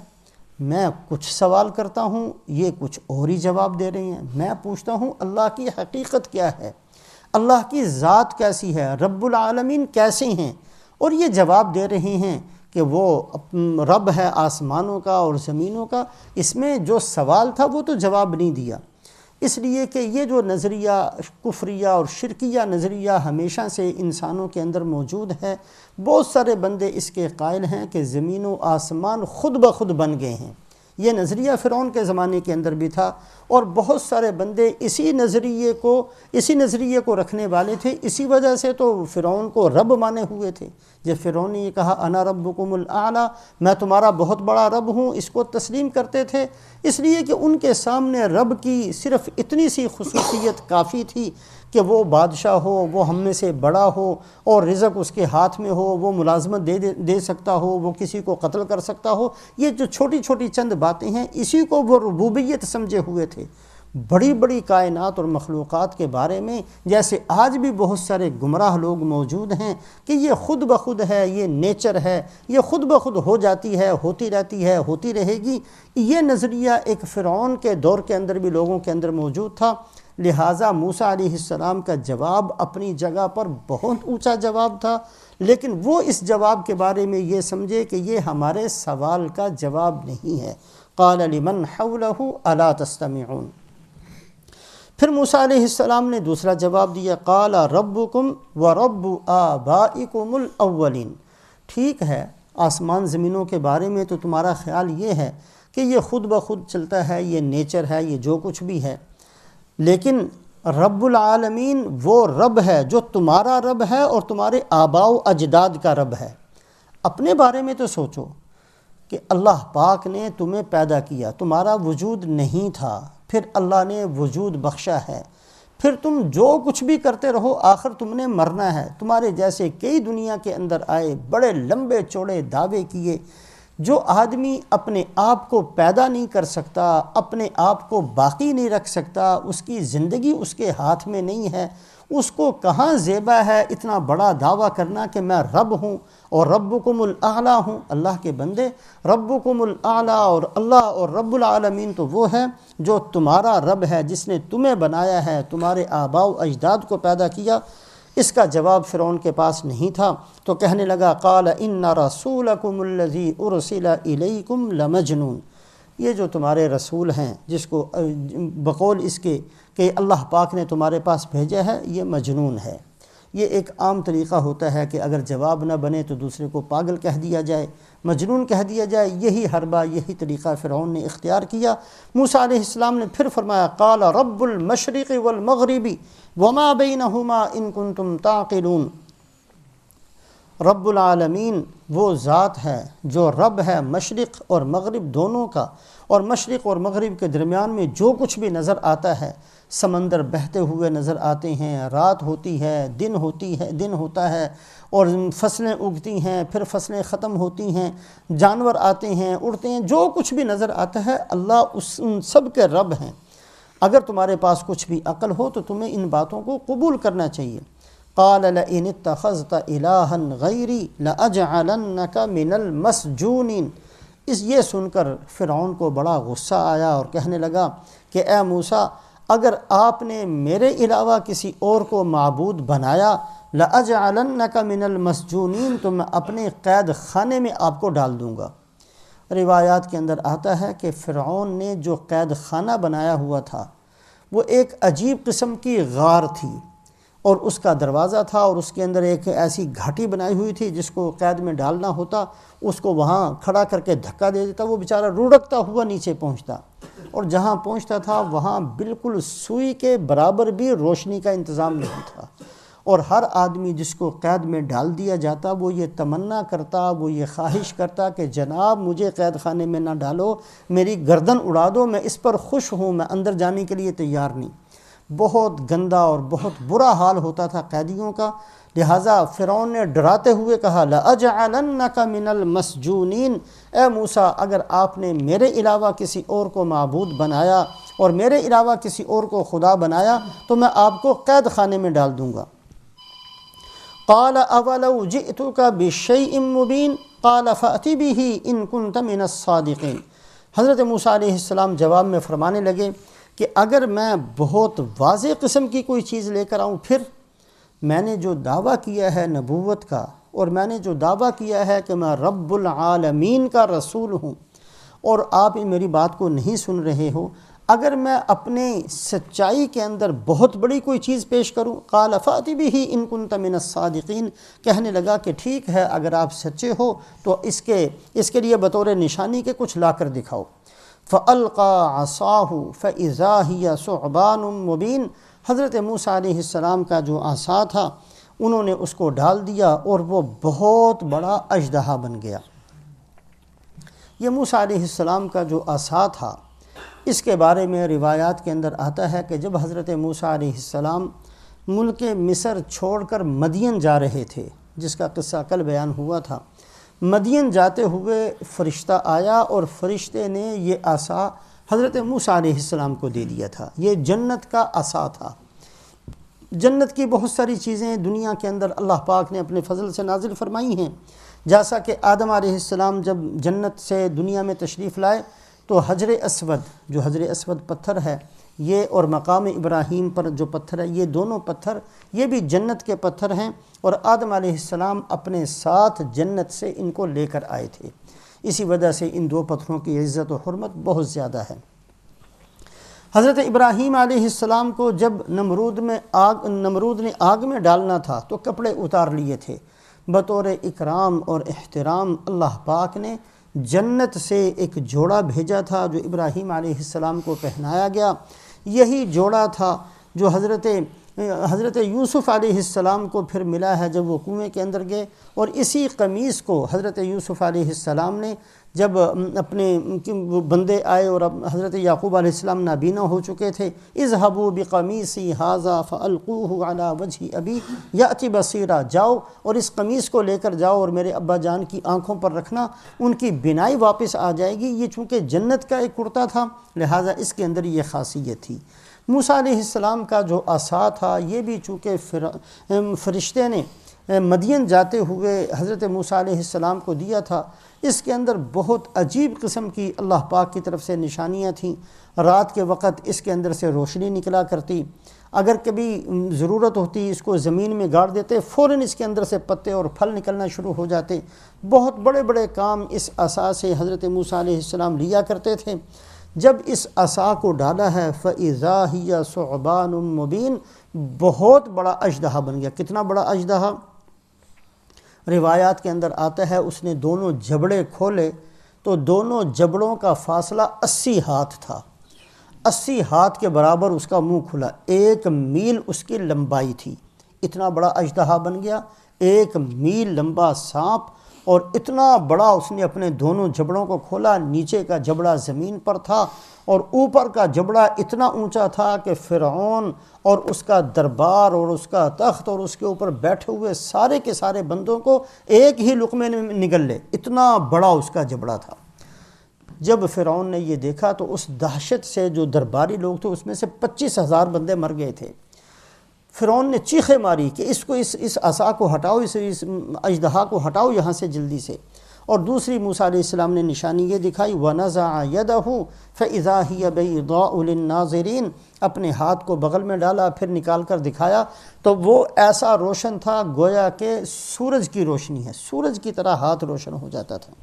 میں کچھ سوال کرتا ہوں، یہ کچھ اور ہی جواب دے رہے ہیں۔ میں پوچھتا ہوں اللہ کی حقیقت کیا ہے، اللہ کی ذات کیسی ہے، رب العالمین کیسے ہیں، اور یہ جواب دے رہے ہیں کہ وہ رب ہے آسمانوں کا اور زمینوں کا۔ اس میں جو سوال تھا وہ تو جواب نہیں دیا، اس لیے کہ یہ جو نظریہ کفریہ اور شرکیہ نظریہ ہمیشہ سے انسانوں کے اندر موجود ہے، بہت سارے بندے اس کے قائل ہیں کہ زمین و آسمان خود بخود بن گئے ہیں، یہ نظریہ فرعون کے زمانے کے اندر بھی تھا، اور بہت سارے بندے اسی نظریے کو رکھنے والے تھے، اسی وجہ سے تو فرعون کو رب مانے ہوئے تھے۔ جب فرعون نے یہ کہا انا ربکم الاعلی، میں تمہارا بہت بڑا رب ہوں، اس کو تسلیم کرتے تھے، اس لیے کہ ان کے سامنے رب کی صرف اتنی سی خصوصیت کافی تھی کہ وہ بادشاہ ہو، وہ ہم میں سے بڑا ہو، اور رزق اس کے ہاتھ میں ہو، وہ ملازمت دے سکتا ہو، وہ کسی کو قتل کر سکتا ہو۔ یہ جو چھوٹی چھوٹی چند باتیں ہیں، اسی کو وہ ربوبیت سمجھے ہوئے تھے۔ بڑی بڑی کائنات اور مخلوقات کے بارے میں جیسے آج بھی بہت سارے گمراہ لوگ موجود ہیں کہ یہ خود بخود ہے، یہ نیچر ہے، یہ خود بخود ہو جاتی ہے، ہوتی رہتی ہے، ہوتی رہے گی، یہ نظریہ ایک فرعون کے دور کے اندر بھی لوگوں کے اندر موجود تھا۔ لہٰذا موسیٰ علیہ السلام کا جواب اپنی جگہ پر بہت اونچا جواب تھا، لیکن وہ اس جواب کے بارے میں یہ سمجھے کہ یہ ہمارے سوال کا جواب نہیں ہے۔ قال لمن حولہ الا تستمعون۔ پھر موسیٰ علیہ السلام نے دوسرا جواب دیا، قال ربکم ورب آبائکم الاولین۔ ٹھیک ہے، آسمان زمینوں کے بارے میں تو تمہارا خیال یہ ہے کہ یہ خود بخود چلتا ہے، یہ نیچر ہے، یہ جو کچھ بھی ہے، لیکن رب العالمین وہ رب ہے جو تمہارا رب ہے اور تمہارے آباء و اجداد کا رب ہے۔ اپنے بارے میں تو سوچو کہ اللہ پاک نے تمہیں پیدا کیا، تمہارا وجود نہیں تھا، پھر اللہ نے وجود بخشا ہے، پھر تم جو کچھ بھی کرتے رہو آخر تم نے مرنا ہے۔ تمہارے جیسے کئی دنیا کے اندر آئے، بڑے لمبے چوڑے دعوے کیے۔ جو آدمی اپنے آپ کو پیدا نہیں کر سکتا، اپنے آپ کو باقی نہیں رکھ سکتا، اس کی زندگی اس کے ہاتھ میں نہیں ہے، اس کو کہاں زیبا ہے اتنا بڑا دعویٰ کرنا کہ میں رب ہوں اور ربکم الاعلی ہوں۔ اللہ کے بندے، ربکم الاعلی اور اللہ اور رب العالمین تو وہ ہے جو تمہارا رب ہے، جس نے تمہیں بنایا ہے، تمہارے آباء و اجداد کو پیدا کیا۔ اس کا جواب فرعون کے پاس نہیں تھا، تو کہنے لگا قال ان رسولکم الذی ارسل الیکم لمجنون۔ یہ جو تمہارے رسول ہیں، جس کو بقول اس کے کہ اللہ پاک نے تمہارے پاس بھیجا ہے، یہ مجنون ہے۔ یہ ایک عام طریقہ ہوتا ہے کہ اگر جواب نہ بنے تو دوسرے کو پاگل کہہ دیا جائے، مجنون کہہ دیا جائے۔ یہی حربہ، یہی طریقہ فرعون نے اختیار کیا۔ موسیٰ علیہ السلام نے پھر فرمایا قال رب المشرق والمغرب وما بینہما ان کنتم تعقلون۔ رب العالمین وہ ذات ہے جو رب ہے مشرق اور مغرب دونوں کا، اور مشرق اور مغرب کے درمیان میں جو کچھ بھی نظر آتا ہے، سمندر بہتے ہوئے نظر آتے ہیں، رات ہوتی ہے، دن ہوتا ہے، اور فصلیں اگتی ہیں، پھر فصلیں ختم ہوتی ہیں، جانور آتے ہیں، اڑتے ہیں، جو کچھ بھی نظر آتا ہے اللہ ان سب کے رب ہیں۔ اگر تمہارے پاس کچھ بھی عقل ہو تو تمہیں ان باتوں کو قبول کرنا چاہیے۔ قال لئن اتخذت الہا غیری لاجعلنک من المسجونین۔ یہ سن کر فرعون کو بڑا غصہ آیا اور کہنے لگا کہ اے موسیٰ، اگر آپ نے میرے علاوہ کسی اور کو معبود بنایا، لَأَجْعَلَنَّكَ مِنَ الْمَسْجُونِينَ، تو میں اپنے قید خانے میں آپ کو ڈال دوں گا۔ روایات کے اندر آتا ہے کہ فرعون نے جو قید خانہ بنایا ہوا تھا وہ ایک عجیب قسم کی غار تھی، اور اس کا دروازہ تھا، اور اس کے اندر ایک ایسی گھاٹی بنائی ہوئی تھی جس کو قید میں ڈالنا ہوتا، اس کو وہاں کھڑا کر کے دھکا دے دیتا، وہ بیچارہ رڑکتا ہوا نیچے پہنچتا، اور جہاں پہنچتا تھا وہاں بالکل سوئی کے برابر بھی روشنی کا انتظام نہیں تھا، اور ہر آدمی جس کو قید میں ڈال دیا جاتا وہ یہ تمنا کرتا، وہ یہ خواہش کرتا کہ جناب مجھے قید خانے میں نہ ڈالو، میری گردن اڑا دو، میں اس پر خوش ہوں، میں اندر جانے کے لیے تیار نہیں۔ بہت گندا اور بہت برا حال ہوتا تھا قیدیوں کا۔ لہٰذا فرعون نے ڈراتے ہوئے کہا لَأَجْعَلَنَّكَ مِنَ الْمَسْجُونِينَ، اے موسیٰ اگر آپ نے میرے علاوہ کسی اور کو معبود بنایا اور میرے علاوہ کسی اور کو خدا بنایا تو میں آپ کو قید خانے میں ڈال دوں گا۔ قال اولو جئتک بشیء مبین قال فأت به ان کنت من الصادقین۔ حضرت موسیٰ علیہ السلام جواب میں فرمانے لگے کہ اگر میں بہت واضح قسم کی کوئی چیز لے کر آؤں، پھر میں نے جو دعویٰ کیا ہے نبوت کا، اور میں نے جو دعویٰ کیا ہے کہ میں رب العالمین کا رسول ہوں، اور آپ میری بات کو نہیں سن رہے ہو، اگر میں اپنے سچائی کے اندر بہت بڑی کوئی چیز پیش کروں، قال فأت به ان کنت من الصادقین، کہنے لگا کہ ٹھیک ہے اگر آپ سچے ہو تو اس کے لیے بطور نشانی کے کچھ لا کر دکھاؤ۔ فَأَلْقَى عَصَاهُ فَإِذَا هِيَ ثُعْبَانٌ مُبِينٌ، حضرت موسیٰ علیہ السلام کا جو عصا تھا انہوں نے اس کو ڈال دیا اور وہ بہت بڑا اژدہا بن گیا۔ یہ موسیٰ علیہ السلام کا جو عصا تھا اس کے بارے میں روایات کے اندر آتا ہے کہ جب حضرت موسیٰ علیہ السلام ملک مصر چھوڑ کر مدین جا رہے تھے، جس کا قصہ کل بیان ہوا تھا، مدین جاتے ہوئے فرشتہ آیا اور فرشتے نے یہ عصا حضرت موسیٰ علیہ السلام کو دے دیا تھا۔ یہ جنت کا عصا تھا۔ جنت کی بہت ساری چیزیں دنیا کے اندر اللہ پاک نے اپنے فضل سے نازل فرمائی ہیں، جیسا کہ آدم علیہ السلام جب جنت سے دنیا میں تشریف لائے تو حجر اسود، جو حجر اسود پتھر ہے یہ، اور مقام ابراہیم پر جو پتھر ہے، یہ دونوں پتھر یہ بھی جنت کے پتھر ہیں، اور آدم علیہ السلام اپنے ساتھ جنت سے ان کو لے کر آئے تھے۔ اسی وجہ سے ان دو پتھروں کی عزت و حرمت بہت زیادہ ہے۔ حضرت ابراہیم علیہ السلام کو جب نمرود نے آگ میں ڈالنا تھا تو کپڑے اتار لیے تھے۔ بطور اکرام اور احترام اللہ پاک نے جنت سے ایک جوڑا بھیجا تھا جو ابراہیم علیہ السلام کو پہنایا گیا۔ یہی جوڑا تھا جو حضرت یوسف علیہ السلام کو پھر ملا ہے جب وہ کنویں کے اندر گئے، اور اسی قمیص کو حضرت یوسف علیہ السلام نے جب اپنے بندے آئے اور حضرت یعقوب علیہ السلام نابینا ہو چکے تھے، اذهبوا بقمیصی ھذا فالقوه علی وجہ ابی یأتی بصیرا، جاؤ اور اس قمیص کو لے کر جاؤ اور میرے ابا جان کی آنکھوں پر رکھنا، ان کی بینائی واپس آ جائے گی۔ یہ چونکہ جنت کا ایک کرتا تھا لہٰذا اس کے اندر یہ خاصیت تھی۔ موسیٰ علیہ السلام کا جو عصا تھا یہ بھی چونکہ فرشتے نے مدین جاتے ہوئے حضرت موسیٰ علیہ السلام کو دیا تھا، اس کے اندر بہت عجیب قسم کی اللہ پاک کی طرف سے نشانیاں تھیں۔ رات کے وقت اس کے اندر سے روشنی نکلا کرتی، اگر کبھی ضرورت ہوتی اس کو زمین میں گاڑ دیتے، فوراً اس کے اندر سے پتے اور پھل نکلنا شروع ہو جاتے۔ بہت بڑے بڑے کام اس عصا سے حضرت موسیٰ علیہ السلام لیا کرتے تھے۔ جب اس عصا کو ڈالا ہے فَإِذَا هِيَ ثُعْبَانٌ مُبِينٌ، بہت بڑا اژدہا بن گیا۔ کتنا بڑا اژدہا؟ روایات کے اندر آتا ہے اس نے دونوں جبڑے کھولے تو دونوں جبڑوں کا فاصلہ 80 ہاتھ تھا۔ 80 ہاتھ کے برابر اس کا منہ کھلا، 1 میل اس کی لمبائی تھی۔ اتنا بڑا اژدہا بن گیا، 1 میل لمبا سانپ، اور اتنا بڑا اس نے اپنے دونوں جبڑوں کو کھولا۔ نیچے کا جبڑا زمین پر تھا اور اوپر کا جبڑا اتنا اونچا تھا کہ فرعون اور اس کا دربار اور اس کا تخت اور اس کے اوپر بیٹھے ہوئے سارے کے سارے بندوں کو ایک ہی لقمے میں نگل لے، اتنا بڑا اس کا جبڑا تھا۔ جب فرعون نے یہ دیکھا تو اس دہشت سے جو درباری لوگ تھے اس میں سے 25,000 بندے مر گئے تھے۔ فرعون نے چیخیں ماری کہ اس عصا کو ہٹاؤ، اس اژدہا کو ہٹاؤ یہاں سے جلدی سے۔ اور دوسری موسیٰ علیہ السلام نے نشانی یہ دکھائی، وَنَزَعَ يَدَهُ فَإِذَا هِيَ بَيْضَاءُ لِلنَّاظِرِينَ، اپنے ہاتھ کو بغل میں ڈالا پھر نکال کر دکھایا تو وہ ایسا روشن تھا گویا کہ سورج کی روشنی ہے، سورج کی طرح ہاتھ روشن ہو جاتا تھا۔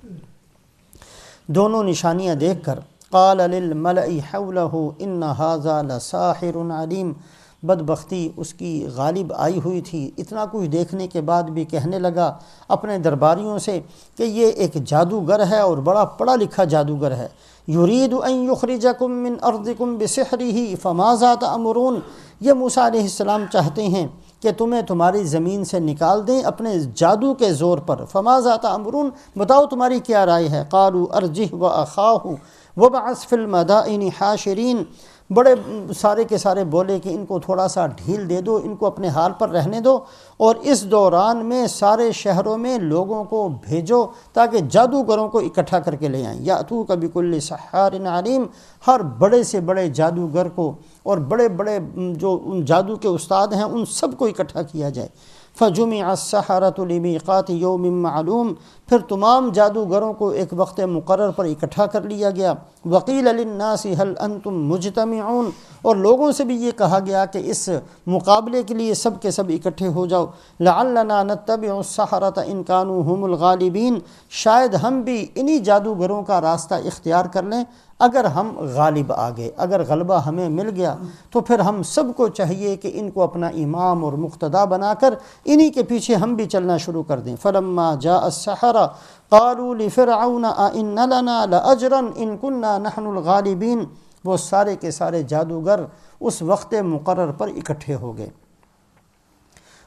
دونوں نشانیاں دیکھ کر قَالَ لِلْمَلَإِ حَوْلَهُ إِنَّ هَذَا لَسَاحِرٌ عَلِيمٌ، بدبختی اس کی غالب آئی ہوئی تھی، اتنا کچھ دیکھنے کے بعد بھی کہنے لگا اپنے درباریوں سے کہ یہ ایک جادوگر ہے اور بڑا پڑھا لکھا جادوگر ہے۔ یرید ان یخرجکم من ارضکم بسحرہ فماذا تأمرون، یہ موسیٰ علیہ السلام چاہتے ہیں کہ تمہیں تمہاری زمین سے نکال دیں اپنے جادو کے زور پر۔ فماذا تأمرون، بتاؤ تمہاری کیا رائے ہے؟ قالوا ارجہ واخاہ وابعث فی المدائن حاشرین، بڑے سارے کے سارے بولے کہ ان کو تھوڑا سا ڈھیل دے دو، ان کو اپنے حال پر رہنے دو، اور اس دوران میں سارے شہروں میں لوگوں کو بھیجو تاکہ جادوگروں کو اکٹھا کر کے لے آئیں۔ یاتوک بکل سحار علیم، ہر بڑے سے بڑے جادوگر کو اور بڑے بڑے جو جادو کے استاد ہیں ان سب کو اکٹھا کیا جائے۔ فجمع السحرۃ لمیقات یوم معلوم، پھر تمام جادوگروں کو ایک وقت مقرر پر اکٹھا کر لیا گیا۔ وقیل للناس هل انتم مجتمعون، اور لوگوں سے بھی یہ کہا گیا کہ اس مقابلے کے لیے سب کے سب اکٹھے ہو جاؤ۔ لعلنا نتبع السحرۃ ان كانوا هم الغالبین، شاید ہم بھی انہی جادوگروں کا راستہ اختیار کر لیں اگر ہم غالب آ گئے، اگر غلبہ ہمیں مل گیا تو پھر ہم سب کو چاہیے کہ ان کو اپنا امام اور مقتدا بنا کر انہی کے پیچھے ہم بھی چلنا شروع کر دیں۔ فلما جاء السحرۃ السحرة قالوا لفرعون أئن لنا لأجرا إن كنا نحن الغالبين۔ وہ سارے کے سارے جادوگر اس وقت مقرر پر اکٹھے ہو گئے۔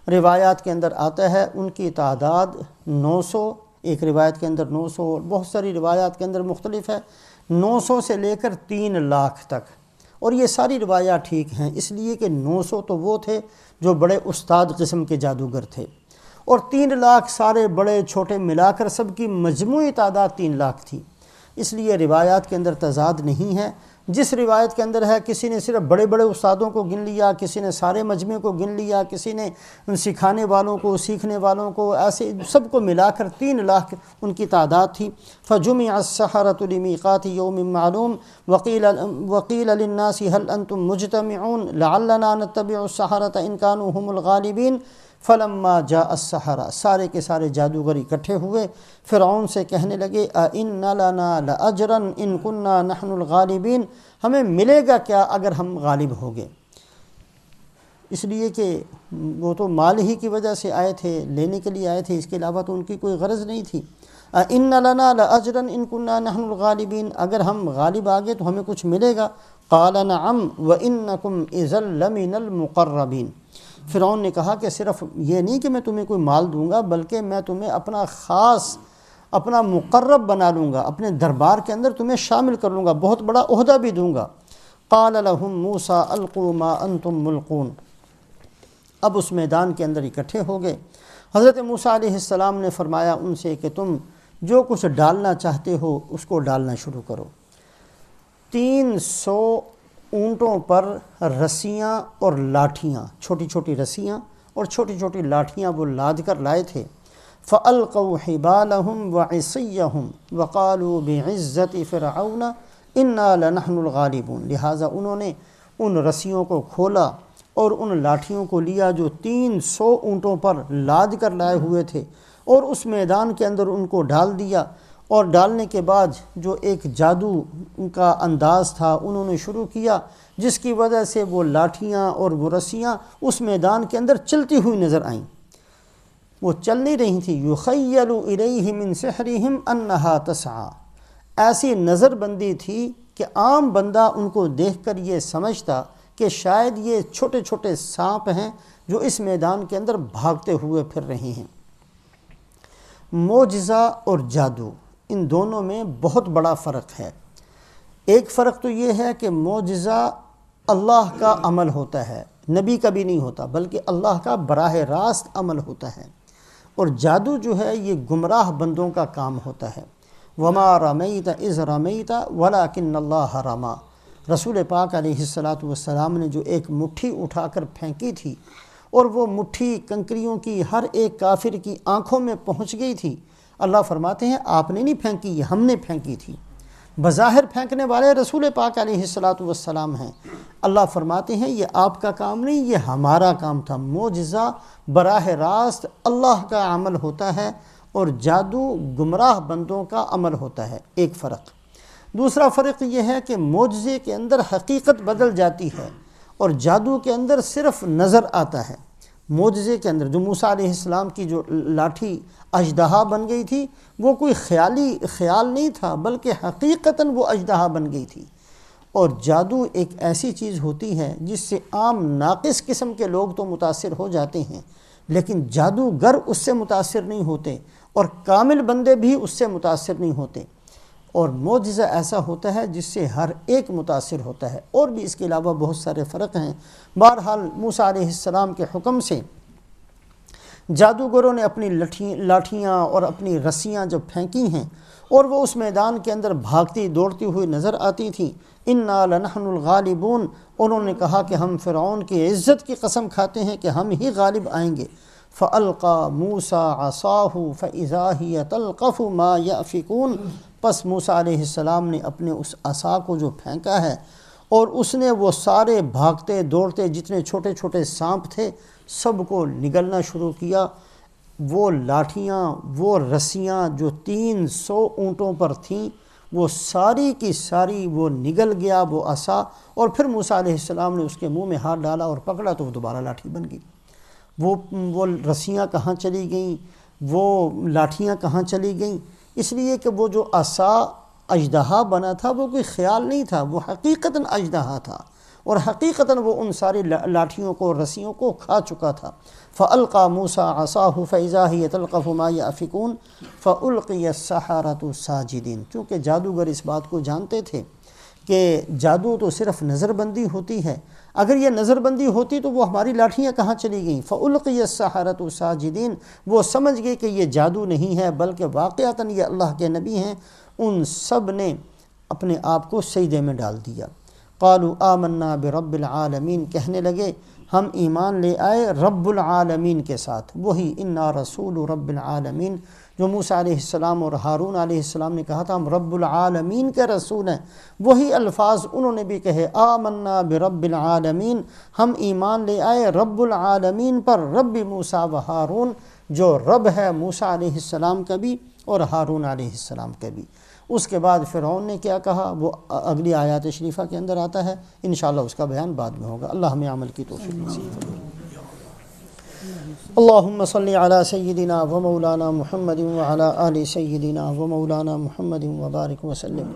روایات کے اندر آتا ہے ان کی تعداد 900، ایک روایت کے اندر 900 اور بہت ساری روایات کے اندر مختلف ہے، 900 سے لے کر 3 لاکھ تک، اور یہ ساری روایات ٹھیک ہیں اس لیے کہ 900 تو وہ تھے جو بڑے استاد قسم کے جادوگر تھے، اور 3 لاکھ سارے بڑے چھوٹے ملا کر سب کی مجموعی تعداد 3 لاکھ تھی، اس لیے روایات کے اندر تضاد نہیں ہے۔ جس روایت کے اندر ہے کسی نے صرف بڑے بڑے استادوں کو گن لیا، کسی نے سارے مجمع کو گن لیا، کسی نے سکھانے والوں کو، سیکھنے والوں کو، ایسے سب کو ملا کر 3 لاکھ ان کی تعداد تھی۔ فجمع السحرة لمیقات یوم معلوم وقیل للناس هل انتم مجتمعون لعلنا نتبع السحرة ان كانوا هم الغالبین فلما جاء السحرة، سارے کے سارے جادوگر اکٹھے ہوئے، فرعون سے کہنے لگے أئن لنا لأجرا ان كنا نحن الغالبین، ہمیں ملے گا کیا اگر ہم غالب ہو گئے؟ اس لیے کہ وہ تو مال ہی کی وجہ سے آئے تھے، لینے کے لیے آئے تھے، اس کے علاوہ تو ان کی کوئی غرض نہیں تھی۔ أئن لنا لأجرا ان كنا نحن الغالبین، اگر ہم غالب آ گئے تو ہمیں کچھ ملے گا؟ قال نعم وإنكم إذا لمن المقربین، فرعون نے کہا کہ صرف یہ نہیں کہ میں تمہیں کوئی مال دوں گا، بلکہ میں تمہیں اپنا خاص، اپنا مقرب بنا لوں گا، اپنے دربار کے اندر تمہیں شامل کر لوں گا، بہت بڑا عہدہ بھی دوں گا۔ قال لهم موسیٰ القوا ما انتم ملقون، اب اس میدان کے اندر اکٹھے ہو گئے۔ حضرت موسیٰ علیہ السلام نے فرمایا ان سے کہ تم جو کچھ ڈالنا چاہتے ہو اس کو ڈالنا شروع کرو۔ 300 اونٹوں پر رسیاں اور لاٹھیاں، چھوٹی چھوٹی رسیاں اور چھوٹی چھوٹی لاٹھیاں وہ لاد کر لائے تھے۔ فَأَلْقَوْا حِبَالَهُمْ وَعِصِيَّهُمْ وَقَالُوا بِعِزَّةِ فِرْعَوْنَ إِنَّا لَنَحْنُ الْغَالِبُونَ، لہٰذا انہوں نے ان رسیوں کو کھولا اور ان لاٹھیوں کو لیا جو 300 اونٹوں پر لاد کر لائے ہوئے تھے، اور اس میدان کے اندر ان کو ڈال دیا، اور ڈالنے کے بعد جو ایک جادو کا انداز تھا انہوں نے شروع کیا، جس کی وجہ سے وہ لاٹھیاں اور وہ رسیاں اس میدان کے اندر چلتی ہوئی نظر آئیں، وہ چل نہیں رہی تھی۔ یخیل الیہ من سحرہم انہا تسعی، ایسی نظر بندی تھی کہ عام بندہ ان کو دیکھ کر یہ سمجھتا کہ شاید یہ چھوٹے چھوٹے سانپ ہیں جو اس میدان کے اندر بھاگتے ہوئے پھر رہے ہیں۔ معجزہ اور جادو، ان دونوں میں بہت بڑا فرق ہے۔ ایک فرق تو یہ ہے کہ معجزہ اللہ کا عمل ہوتا ہے، نبی کا بھی نہیں ہوتا، بلکہ اللہ کا براہ راست عمل ہوتا ہے، اور جادو جو ہے یہ گمراہ بندوں کا کام ہوتا ہے۔ وما رمیت اذ رمیت ولکن اللہ رما، رسول پاک علیہ السلام نے جو ایک مٹھی اٹھا کر پھینکی تھی، اور وہ مٹھی کنکریوں کی ہر ایک کافر کی آنکھوں میں پہنچ گئی تھی، اللہ فرماتے ہیں آپ نے نہیں پھینکی، یہ ہم نے پھینکی تھی۔ بظاہر پھینکنے والے رسول پاک علیہ السلام ہیں، اللہ فرماتے ہیں یہ آپ کا کام نہیں، یہ ہمارا کام تھا۔ معجزہ براہ راست اللہ کا عمل ہوتا ہے، اور جادو گمراہ بندوں کا عمل ہوتا ہے، ایک فرق۔ دوسرا فرق یہ ہے کہ معجزے کے اندر حقیقت بدل جاتی ہے، اور جادو کے اندر صرف نظر آتا ہے۔ معجزے کے اندر جو موسیٰ علیہ السلام کی جو لاٹھی اژدہا بن گئی تھی، وہ کوئی خیال نہیں تھا، بلکہ حقیقتاً وہ اژدہا بن گئی تھی۔ اور جادو ایک ایسی چیز ہوتی ہے جس سے عام ناقص قسم کے لوگ تو متاثر ہو جاتے ہیں، لیکن جادوگر اس سے متاثر نہیں ہوتے، اور کامل بندے بھی اس سے متاثر نہیں ہوتے۔ اور معجزہ ایسا ہوتا ہے جس سے ہر ایک متاثر ہوتا ہے، اور بھی اس کے علاوہ بہت سارے فرق ہیں۔ بہرحال موسیٰ علیہ السلام کے حکم سے جادوگروں نے اپنی لاٹھیاں اور اپنی رسیاں جب پھینکی ہیں، اور وہ اس میدان کے اندر بھاگتی دوڑتی ہوئی نظر آتی تھیں، انا لنحن الغالبون، انہوں نے کہا کہ ہم فرعون کی عزت کی قسم کھاتے ہیں کہ ہم ہی غالب آئیں گے۔ فَأَلْقَى مُوسَىٰ عَصَاهُ فَإِذَا هِيَ تَلْقَفُ مَا يَأْفِكُونَ، پس موسیٰ علیہ السلام نے اپنے اس عصا کو جو پھینکا ہے، اور اس نے وہ سارے بھاگتے دوڑتے جتنے چھوٹے چھوٹے سانپ تھے سب کو نگلنا شروع کیا۔ وہ لاٹھیاں، وہ رسیاں جو 300 اونٹوں پر تھیں، وہ ساری کی ساری وہ نگل گیا وہ عصا، اور پھر موسیٰ علیہ السلام نے اس کے منہ میں ہاتھ ڈالا اور پکڑا تو وہ دوبارہ لاٹھی بن گئی۔ وہ رسیاں کہاں چلی گئیں، وہ لاٹھیاں کہاں چلی گئیں؟ اس لیے کہ وہ جو عصا اژدہا بنا تھا وہ کوئی خیال نہیں تھا، وہ حقیقتاً اژدہا تھا، اور حقیقتاً وہ ان ساری لاٹھیوں کو، رسیوں کو کھا چکا تھا۔ فَأَلْقَى مُوسَىٰ عَصَاهُ فَإِذَا هِيَ تَلْقَفُ مَا يَأْفِكُونَ فَأُلْقِيَ السَّحَرَةُ سَاجِدِينَ۔ چونکہ جادوگر اس بات کو جانتے تھے کہ جادو تو صرف نظر بندی ہوتی ہے، اگر یہ نظر بندی ہوتی تو وہ ہماری لاٹھیاں کہاں چلی گئیں؟ فَأُلْقِيَ السَّحَرَةُ سَاجِدِينَ۔ وہ سمجھ گئے کہ یہ جادو نہیں ہے بلکہ واقعتاً یہ اللہ کے نبی ہیں۔ ان سب نے اپنے آپ کو سجدے میں ڈال دیا۔ قالوا آمنا برب العالمین، کہنے لگے ہم ایمان لے آئے رب العالمین کے ساتھ، وہی انا رسول رب العالمین جو موسیٰ علیہ السلام اور ہارون علیہ السلام نے کہا تھا ہم رب العالمین کے رسول ہیں، وہی الفاظ انہوں نے بھی کہے، آمنا برب العالمین، ہم ایمان لے آئے رب العالمین پر، رب موسیٰ و ہارون، جو رب ہے موسیٰ علیہ السلام کا بھی اور ہارون علیہ السلام کا بھی۔ اس کے بعد فرعون نے کیا کہا وہ اگلی آیات شریفہ کے اندر آتا ہے، انشاءاللہ اس کا بیان بعد میں ہوگا۔ اللہ ہمیں عمل کی توفیق نصیب فرمائے۔ اللہم صلی علی سیدنا و مولانا محمد وعلی آل سیدنا و مولانا محمد وبارک وسلم۔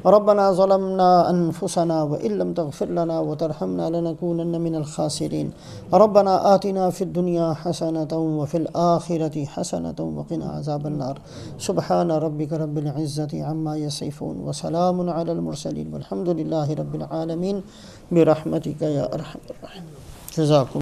ربنا ظلمنا انفسنا وان لم تغفر لنا وترحمنا لنكونن من الخاسرین۔ ربنا آتنا فی الدنیا حسنة وفی الآخرة حسنة وقنا عذاب النار۔ سبحان ربک رب العزة عما یصفون وسلام علی المرسلین والحمد للہ رب العالمین برحمتک یا ارحم الراحمین۔ جزاکم